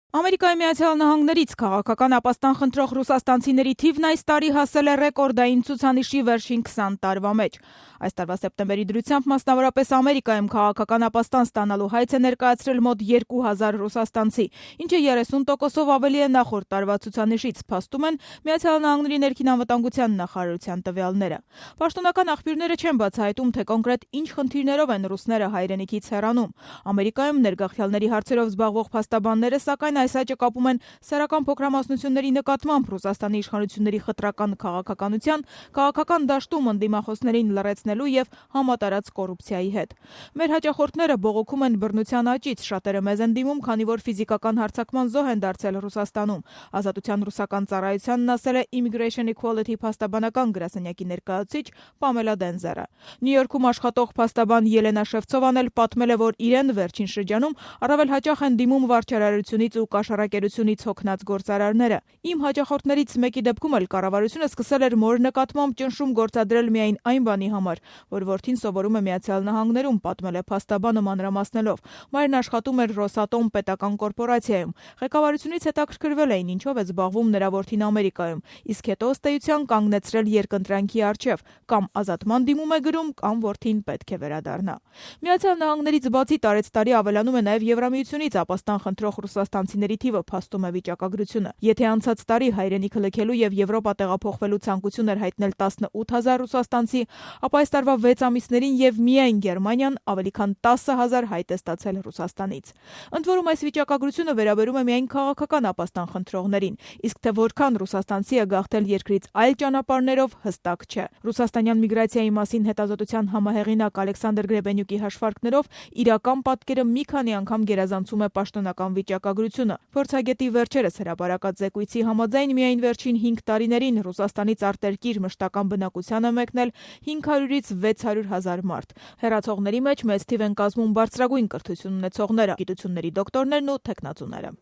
Ամերիկայի Միացյալ Նահանգներից քաղաքական ապաստան խնդրող ռուսաստանցիների թիվն այս տարի հասել է ռեկորդային ցուցանիշի վերջին 20 տարվա մեջ։ Այս տարվա սեպտեմբերի դրությամբ մասնավորապես Ամերիկայում քաղաքական ապաստան ստանալու հայց է ներկայացրել մոտ 2000 ռուսաստանցի, ինչը 30%-ով ավելի է նախորդ տարվա ցուցանիշից, փաստում են Միացյալ Նահանգների ներքին անվտանգության նախարարության տվյալները։ Պաշտոնական աղբյուրները չեն բացահայտում, թե կոնկրետ ինչ խնդիրներով են ռուսները հայրենիքից հեռանում։ Ամերիկայում ներգաղթյալների հարցերով զբաղվող փաստաբանները սակայն այս աճը կապում են սեռական փոքրամասնությունների նկատմամբ Ռուսաստանի իշխանությունների խտրական քաղաքականության, քաղաքական դաշտում ընդդիմախոսներին լռեցնելու եւ համատարած կոռուպցիայի հետ։ Մեր հաճախորդները բողոքում են բռնության աճից, շատերը մեզ են դիմում, քանի որ ֆիզիկական հարձակման զոհ են դարձել Ռուսաստանում։ Ազատության ռուսական ծառայությանն ասել է Immigration Equality փաստաբանական գրասենյակի ներկայացուցիչ Պամելա Դենզերը։ Նյու Յորքում աշխատող փաստաբան Ելենա Շևցովան էլ պատմել է, որ իրեն վերջին շրջանում առավել հաճախ են դիմում վարչարարությունից ու կաշառակերությունից հոգնած գործարարները։ Իմ հաճախորդներից մեկի դեպքում էլ կառավարությունը սկսել էր մոր նկատմամբ ճնշում գործադրել միայն այն բանի համար, որ որդին սովորում է Միացյալ Նահանգներում, պատմել է փաստաբանը մանրամասնելով։ Մայրն աշխատում էր Ռոսատոմ պետական կորպորացիայում։ Ղեկավարությունից հետաքրքրվել էին, ինչով է զբաղվում նրա որդին Ամերիկայում, իսկ հետո ըստ էության կանգնեցրել երկընտրանքի առջև, կամ ազատման դիմում է գրում, կամ որդին պետք է վերադառնա։ Միացյալ Նահանգներից բացի տարեցտարի ավելանում է նաև Եվրամիությունից ապաստան խնդրող ռուսաստանցիների թիվը, փաստում է վիճակագրությունը։ Եթե անցած տարի հայրենիքը լքելու եւ Եվրոպա տեղափոխվելու ցանկություն էր հայտնել 18000 ռուսաստանցի, ապա այս տարվա 6 ամիսներին եւ միայն Գերմանիան ավելի քան 10000 հայտ է ստացել Ռուսաստանից։ Ընդ որում այս վիճակագրությունը վերաբերում է միայն քաղաքական ապաստան խնդրողներին, իսկ թե որքան ռուսաստանցի է գաղթել երկրից այլ ճանապարհներով հստակ չէ։ Ռուսաստանյան միգրացիայի մասին հետազոտության համահեղինակ Ալեքսանդր Գրեբենյուկի հաշվարկներով իրական պատկերը մի քանի անգամ գերազանցում է պաշտոնական վիճակագրությունը։ Փորձագետի վերջերս հրապարակած զեկույցի համաձայն միայն վերջին 5 տարիներին Ռուսաստանից արտերկիր մշտական բնակության է մեկնել 500-ից 600 հազար մարդ։ Հեռացողների մեջ մեծ թիվ են կազմում բարձրագույն կրթություն ունեցողները, գիտությունների դոկտորներն ու թեկնածուները։